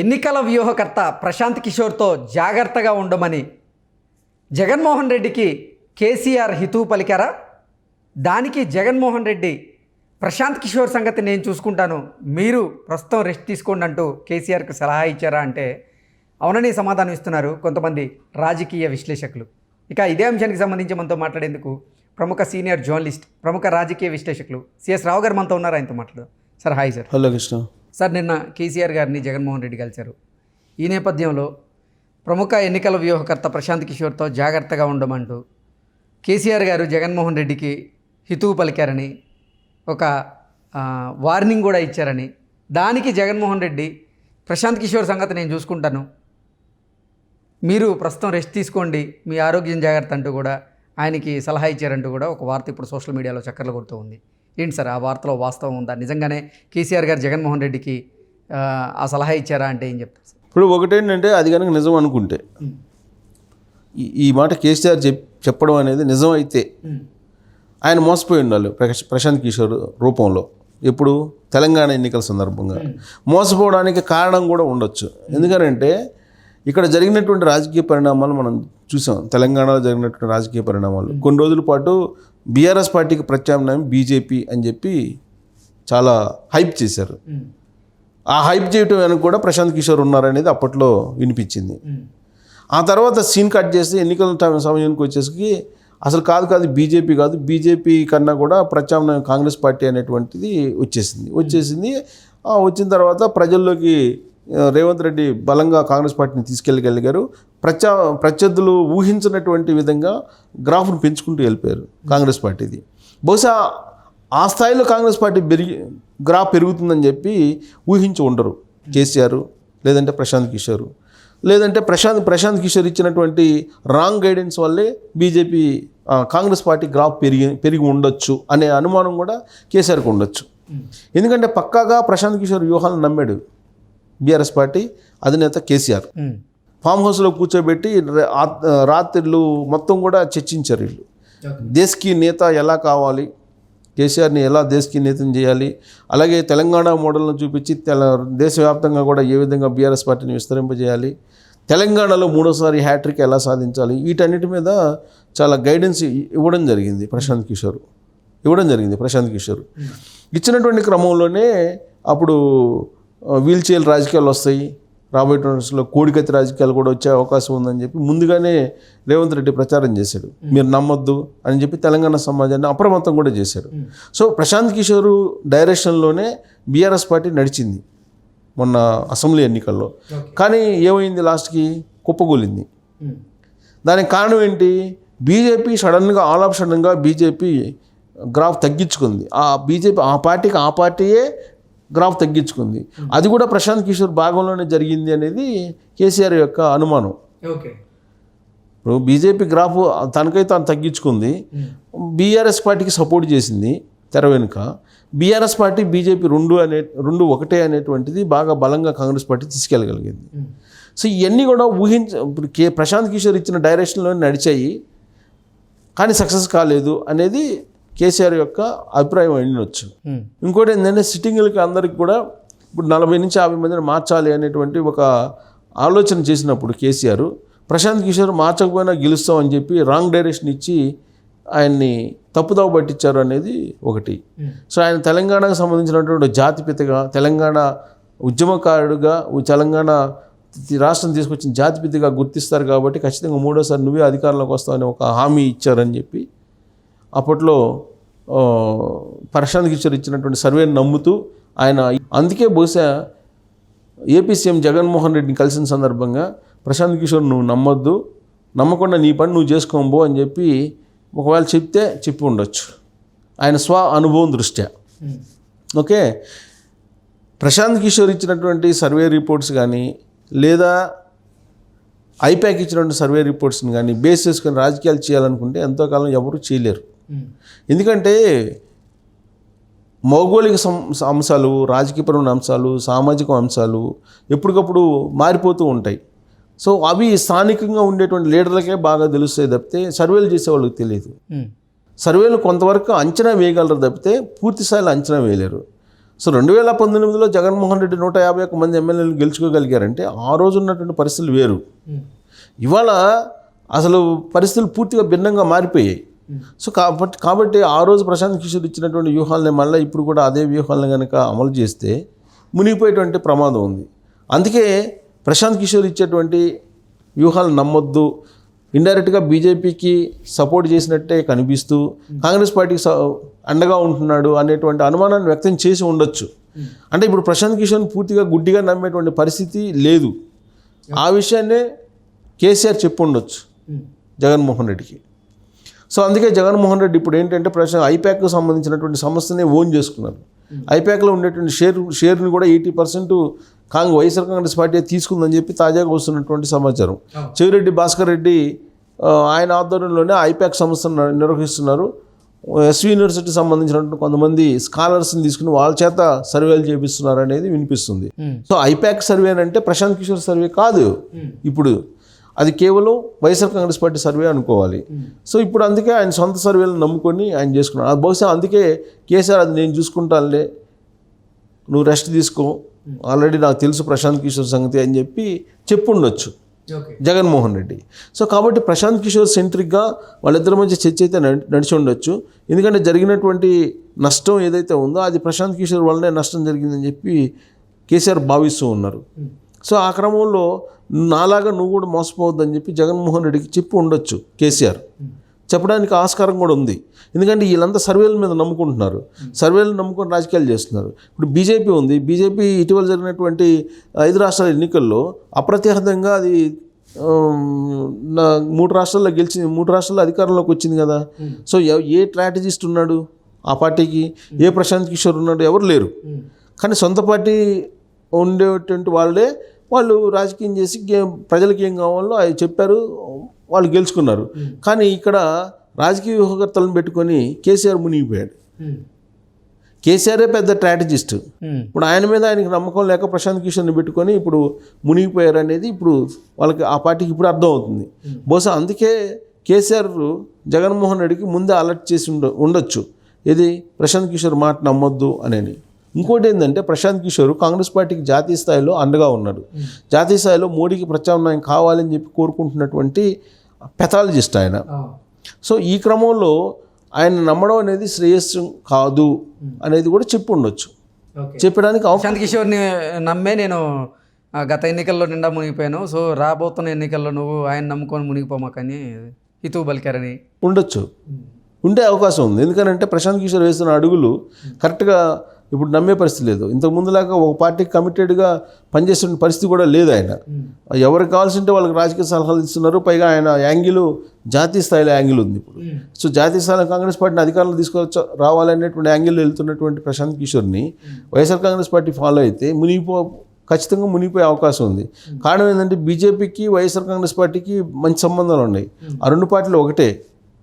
ఎన్నికల వ్యూహకర్త ప్రశాంత్ కిషోర్తో జాగ్రత్తగా ఉండమని జగన్మోహన్ రెడ్డికి కేసీఆర్ హితవు పలికారా? దానికి జగన్మోహన్ రెడ్డి ప్రశాంత్ కిషోర్ సంగతి నేను చూసుకుంటాను, మీరు ప్రస్తుతం రెస్ట్ తీసుకోండి అంటూ కేసీఆర్కి సలహా ఇచ్చారా అంటే అవునని సమాధానం ఇస్తున్నారు కొంతమంది రాజకీయ విశ్లేషకులు. ఇక ఇదే అంశానికి సంబంధించి మనతో మాట్లాడేందుకు ప్రముఖ సీనియర్ జర్నలిస్ట్, ప్రముఖ రాజకీయ విశ్లేషకులు సిఎస్ రావు గారు మనతో ఉన్నారు. ఆయనతో మాట్లాడదాం. Sir hi sir. Hello Krishna sir, నిన్న కేసీఆర్ గారిని జగన్మోహన్ రెడ్డి కలిశారు. ఈ నేపథ్యంలో ప్రముఖ ఎన్నికల వ్యూహకర్త ప్రశాంత్ కిషోర్తో జాగ్రత్తగా ఉండమంటూ కేసీఆర్ గారు జగన్మోహన్ రెడ్డికి హితవు పలికారని, ఒక వార్నింగ్ కూడా ఇచ్చారని, దానికి జగన్మోహన్ రెడ్డి ప్రశాంత్ కిషోర్ సంగతి నేను చూసుకుంటాను, మీరు ప్రస్తుతం రెస్ట్ తీసుకోండి, మీ ఆరోగ్యం జాగ్రత్త అంటూ కూడా ఆయనకి సలహా ఇచ్చారంటూ కూడా ఒక వార్త ఇప్పుడు సోషల్ మీడియాలో చక్కర్లు కొడుతూ ఉంది. ఏంటి సార్, ఆ వార్తలో వాస్తవం ఉందా? నిజంగానే కేసీఆర్ గారు జగన్మోహన్ రెడ్డికి ఆ సలహా ఇచ్చారా అంటే ఏం చెప్తారు సార్? ఇప్పుడు ఒకటేంటంటే అది కనుక నిజం అనుకుంటే, ఈ మాట కేసీఆర్ చెప్పడం అనేది నిజం అయితే ఆయన మోసపోయి ఉండాలి ప్రశాంత్ కిషోర్ రూపంలో. ఎప్పుడు తెలంగాణ ఎన్నికల సందర్భంగా మోసపోవడానికి కారణం కూడా ఉండొచ్చు. ఎందుకంటే ఇక్కడ జరిగినటువంటి రాజకీయ పరిణామాలు మనం చూసాం. తెలంగాణలో జరిగినటువంటి రాజకీయ పరిణామాలు కొన్ని రోజుల పాటు బీఆర్ఎస్ పార్టీకి ప్రత్యామ్నాయం బీజేపీ అని చెప్పి చాలా హైప్ చేశారు. ఆ హైప్ చేయటం వెనక కూడా ప్రశాంత్ కిషోర్ ఉన్నారనేది అప్పట్లో వినిపించింది. ఆ తర్వాత సీన్ కట్ చేసి ఎన్నికల సమయానికి వచ్చేసి అసలు కాదు బీజేపీ కాదు, బీజేపీ కన్నా కూడా ప్రత్యామ్నాయం కాంగ్రెస్ పార్టీ అనేటువంటిది వచ్చేసింది. వచ్చిన తర్వాత ప్రజల్లోకి రేవంత్ రెడ్డి బలంగా కాంగ్రెస్ పార్టీని తీసుకెళ్ళగలిగారు. ప్రత్యర్థులు ఊహించినటువంటి విధంగా గ్రాఫ్ను పెంచుకుంటూ వెళ్ళిపోయారు కాంగ్రెస్ పార్టీది. బహుశా ఆ స్థాయిలో కాంగ్రెస్ పార్టీ గ్రాఫ్ పెరుగుతుందని చెప్పి ఊహించి ఉండరు కేసీఆర్, లేదంటే ప్రశాంత్ కిషోర్, లేదంటే ప్రశాంత్ కిషోర్ ఇచ్చినటువంటి రాంగ్ గైడెన్స్ వల్లే బీజేపీ కాంగ్రెస్ పార్టీ గ్రాఫ్ పెరిగి ఉండొచ్చు అనే అనుమానం కూడా కేసీఆర్కి ఉండొచ్చు. ఎందుకంటే పక్కాగా ప్రశాంత్ కిషోర్ వ్యూహాలను నమ్మాడు బీఆర్ఎస్ పార్టీ అధినేత కేసీఆర్. ఫామ్ హౌస్లో కూర్చోబెట్టి రాత్రిళ్ళు మొత్తం కూడా చర్చించారు. వీళ్ళు దేశ్కి నేత ఎలా కావాలి, కేసీఆర్ని ఎలా దేశ్కి నేతను చేయాలి, అలాగే తెలంగాణ మోడల్ను చూపించి దేశవ్యాప్తంగా కూడా ఏ విధంగా బీఆర్ఎస్ పార్టీని విస్తరింపజేయాలి, తెలంగాణలో మూడోసారి హ్యాట్రిక్ ఎలా సాధించాలి, వీటన్నిటి మీద చాలా గైడెన్స్ ఇవ్వడం జరిగింది ప్రశాంత్ కిషోర్. ఇచ్చినటువంటి క్రమంలోనే అప్పుడు వీల్ చైర్ రాజకీయాలు వస్తాయి, రాబోయే రోజుల్లో కోడికత్తి రాజకీయాలు కూడా వచ్చే అవకాశం ఉందని చెప్పి ముందుగానే రేవంత్ రెడ్డి ప్రచారం చేశాడు. మీరు నమ్మొద్దు అని చెప్పి తెలంగాణ సమాజాన్ని అప్రమత్తం కూడా చేశాడు. సో ప్రశాంత్ కిషోర్ డైరెక్షన్లోనే బీఆర్ఎస్ పార్టీ నడిచింది మొన్న అసెంబ్లీ ఎన్నికల్లో. కానీ ఏమైంది, లాస్ట్కి కుప్పగూలింది. దానికి కారణం ఏంటి? బీజేపీ ఆల్ ఆఫ్ సడన్గా బీజేపీ గ్రాఫ్ తగ్గించుకుంది. ఆ పార్టీయే గ్రాఫ్ తగ్గించుకుంది. అది కూడా ప్రశాంత్ కిషోర్ భాగంలోనే జరిగింది అనేది కేసీఆర్ యొక్క అనుమానం. ఇప్పుడు బీజేపీ గ్రాఫ్ తనకైతే తాను తగ్గించుకుంది, బీఆర్ఎస్ పార్టీకి సపోర్ట్ చేసింది తెర వెనుక. బీఆర్ఎస్ పార్టీ బీజేపీ రెండు ఒకటే అనేటువంటిది బాగా బలంగా కాంగ్రెస్ పార్టీ తీసుకెళ్ళగలిగింది. సో ఇవన్నీ కూడా ఇప్పుడు ప్రశాంత్ కిషోర్ ఇచ్చిన డైరెక్షన్లో నడిచాయి, కానీ సక్సెస్ కాలేదు అనేది కేసీఆర్ యొక్క అభిప్రాయం అయినవచ్చు. ఇంకోటి ఏంటంటే సిట్టింగ్లకి అందరికి కూడా ఇప్పుడు 40 నుంచి 50 మందిని మార్చాలి అనేటువంటి ఒక ఆలోచన చేసినప్పుడు కేసీఆర్ ప్రశాంత్ కిషోర్ మార్చకపోయినా గెలుస్తాం అని చెప్పి రాంగ్ డైరెక్షన్ ఇచ్చి ఆయన్ని తప్పుదావ పట్టించారు అనేది ఒకటి. సో ఆయన తెలంగాణకు సంబంధించినటువంటి జాతిపితగా, తెలంగాణ ఉద్యమకారుడుగా, తెలంగాణ రాష్ట్రం తీసుకొచ్చిన జాతిపితగా గుర్తిస్తారు కాబట్టి ఖచ్చితంగా మూడోసారి నువ్వే అధికారంలోకి వస్తావని ఒక హామీ ఇచ్చారని చెప్పి అప్పట్లో ప్రశాంత్ కిషోర్ ఇచ్చినటువంటి సర్వేని నమ్ముతూ ఆయన, అందుకే బహుశా ఏపీ సీఎం జగన్మోహన్ రెడ్డిని కలిసిన సందర్భంగా ప్రశాంత్ కిషోర్ నువ్వు నమ్మొద్దు, నమ్మకుండా నీ పని నువ్వు చేసుకోబో అని చెప్పి ఒకవేళ చెప్పి ఉండొచ్చు ఆయన స్వ అనుభవం దృష్ట్యా. ఓకే, ప్రశాంత్ కిషోర్ ఇచ్చినటువంటి సర్వే రిపోర్ట్స్ కానీ, లేదా ఐపాక్ ఇచ్చినటువంటి సర్వే రిపోర్ట్స్ని కానీ బేస్ చేసుకొని రాజకీయాలు చేయాలనుకుంటే ఎంతో కాలం ఎవరు చేయలేరు. ఎందుకంటే భౌగోళిక అంశాలు, రాజకీయపరమైన అంశాలు, సామాజిక అంశాలు ఎప్పటికప్పుడు మారిపోతూ ఉంటాయి. సో అవి స్థానికంగా ఉండేటువంటి లీడర్లకే బాగా తెలుస్తాయి తప్పితే సర్వేలు చేసే వాళ్ళకి తెలియదు. సర్వేలు కొంతవరకు అంచనా వేయగలరు తప్పితే పూర్తి స్థాయిలో అంచనా వేయలేరు. సో 2019లో జగన్మోహన్ రెడ్డి 151 మంది ఎమ్మెల్యేలు గెలుచుకోగలిగారంటే ఆ రోజు ఉన్నటువంటి పరిస్థితులు వేరు. ఇవాళ అసలు పరిస్థితులు పూర్తిగా భిన్నంగా మారిపోయాయి. సో కాబట్టి ఆ రోజు ప్రశాంత్ కిషోర్ ఇచ్చినటువంటి వ్యూహాలని మళ్ళీ ఇప్పుడు కూడా అదే వ్యూహాలను కనుక అమలు చేస్తే మునిగిపోయేటువంటి ప్రమాదం ఉంది. అందుకే ప్రశాంత్ కిషోర్ ఇచ్చేటువంటి వ్యూహాలు నమ్మొద్దు, ఇండైరెక్ట్గా బీజేపీకి సపోర్ట్ చేసినట్టే కనిపిస్తూ కాంగ్రెస్ పార్టీకి అండగా ఉంటున్నాడు అనేటువంటి అనుమానాన్ని వ్యక్తం చేసి ఉండొచ్చు. అంటే ఇప్పుడు ప్రశాంత్ కిషోర్ని పూర్తిగా గుడ్డిగా నమ్మేటువంటి పరిస్థితి లేదు. ఆ విషయాన్నే కేసీఆర్ చెప్పు ఉండొచ్చు జగన్మోహన్ రెడ్డికి. సో అందుకే జగన్మోహన్ రెడ్డి ఇప్పుడు ఏంటంటే ఐప్యాక్కు సంబంధించినటువంటి సమస్యని ఓన్ చేసుకున్నారు. ఐప్యాక్లో ఉండేటువంటి షేర్ని కూడా 80% వైఎస్ఆర్ కాంగ్రెస్ పార్టీ తీసుకుందని చెప్పి తాజాగా వస్తున్నటువంటి సమాచారం. చెవిరెడ్డి భాస్కర్ రెడ్డి ఆయన ఆధ్వర్యంలోనే ఐప్యాక్ సంస్థను నిర్వహిస్తున్నారు. ఎస్వి యూనివర్సిటీ సంబంధించినటువంటి కొంతమంది స్కాలర్స్ని తీసుకుని వాళ్ళ చేత సర్వేలు చేపిస్తున్నారు అనేది వినిపిస్తుంది. సో ఐప్యాక్ సర్వే అంటే ప్రశాంత్ కిషోర్ సర్వే కాదు, ఇప్పుడు అది కేవలం వైఎస్ఆర్ కాంగ్రెస్ పార్టీ సర్వే అనుకోవాలి. సో ఇప్పుడు అందుకే ఆయన సొంత సర్వేలను నమ్ముకొని ఆయన చేసుకున్నాడు. అది బహుశా అందుకే కేసీఆర్ అది నేను చూసుకుంటానులే, నువ్వు రెస్ట్ తీసుకో, ఆల్రెడీ నాకు తెలుసు ప్రశాంత్ కిషోర్ సంగతి అని చెప్పి చెప్పుండొచ్చు జగన్మోహన్ రెడ్డి. సో కాబట్టి ప్రశాంత్ కిషోర్ సెంట్రిక్గా వాళ్ళిద్దరి మధ్య చర్చ అయితే నడిచి ఉండొచ్చు. ఎందుకంటే జరిగినటువంటి నష్టం ఏదైతే ఉందో అది ప్రశాంత్ కిషోర్ వల్లనే నష్టం జరిగిందని చెప్పి కేసీఆర్ భావిస్తూ ఉన్నారు. సో ఆ క్రమంలో నాలాగా నువ్వు కూడా మోసపోవద్దని చెప్పి జగన్మోహన్ రెడ్డికి చెప్పి ఉండొచ్చు కేసీఆర్. చెప్పడానికి ఆస్కారం కూడా ఉంది. ఎందుకంటే వీళ్ళంతా సర్వేల మీద నమ్ముకుంటున్నారు, సర్వేలు నమ్ముకొని రాజకీయాలు చేస్తున్నారు. ఇప్పుడు బీజేపీ ఉంది, బీజేపీ ఇటీవల జరిగినటువంటి 5 రాష్ట్రాల ఎన్నికల్లో అప్రతిహతంగా అది 3 రాష్ట్రాల్లో గెలిచింది, 3 రాష్ట్రాల్లో అధికారంలోకి వచ్చింది కదా. సో ఏ స్ట్రాటజిస్ట్ ఉన్నాడు ఆ పార్టీకి, ఏ ప్రశాంత్ కిషోర్ ఉన్నాడు, ఎవరు లేరు. కానీ సొంత పార్టీ ఉండేటువంటి వాళ్ళు రాజకీయం చేసి ప్రజలకి ఏం కావాలో అవి చెప్పారు, వాళ్ళు గెలుచుకున్నారు. కానీ ఇక్కడ రాజకీయ వ్యూహకర్తలను పెట్టుకొని కేసీఆర్ మునిగిపోయాడు. కేసీఆరే పెద్ద స్ట్రాటజిస్ట్. ఇప్పుడు ఆయన మీద ఆయనకి నమ్మకం లేక ప్రశాంత్ కిషోర్ని పెట్టుకొని ఇప్పుడు మునిగిపోయారు అనేది ఇప్పుడు వాళ్ళకి ఆ పార్టీకి ఇప్పుడు అర్థం అవుతుంది. బహుశా అందుకే కేసీఆర్ జగన్మోహన్ రెడ్డికి ముందే అలర్ట్ చేసి ఉండొచ్చు, ఇది ప్రశాంత్ కిషోర్ మాట నమ్మొద్దు అనేది. ఇంకోటి ఏంటంటే ప్రశాంత్ కిషోర్ కాంగ్రెస్ పార్టీకి జాతీయ స్థాయిలో అండగా ఉన్నాడు. జాతీయ స్థాయిలో మోడీకి ప్రత్యామ్నాయం కావాలని చెప్పి కోరుకుంటున్నటువంటి పెథాలజిస్ట్ ఆయన. సో ఈ క్రమంలో ఆయన నమ్మడం అనేది శ్రేయస్సు కాదు అనేది కూడా చెప్పి ఉండొచ్చు. చెప్పడానికి ప్రశాంత్ కిషోర్ని నమ్మే నేను గత ఎన్నికల్లో నిండా మునిగిపోయాను, సో రాబోతున్న ఎన్నికల్లో నువ్వు ఆయన నమ్ముకొని మునిగిపోమాకని హితవు పలికారని ఉండొచ్చు, ఉండే అవకాశం ఉంది. ఎందుకంటే ప్రశాంత్ కిషోర్ వేస్తున్న అడుగులు కరెక్ట్గా ఇప్పుడు నమ్మే పరిస్థితి లేదు. ఇంతకు ముందులాగా ఒక పార్టీకి కమిటెడ్గా పనిచేస్తున్న పరిస్థితి కూడా లేదు. ఆయన ఎవరికి కావాల్సింటే వాళ్ళకి రాజకీయ సలహాలు ఇస్తున్నారు. పైగా ఆయన యాంగిల్ జాతీయ స్థాయిలో యాంగిల్ ఉంది ఇప్పుడు. సో జాతీయ స్థాయిలో కాంగ్రెస్ పార్టీని అధికారంలో రావాలనేటువంటి యాంగిల్లో వెళ్తున్నటువంటి ప్రశాంత్ కిషోర్ని వైఎస్ఆర్ కాంగ్రెస్ పార్టీ ఫాలో అయితే ఖచ్చితంగా మునిగిపోయే అవకాశం ఉంది. కారణం ఏంటంటే బీజేపీకి వైఎస్ఆర్ కాంగ్రెస్ పార్టీకి మంచి సంబంధాలు ఉన్నాయి. ఆ 2 పార్టీలు ఒకటే.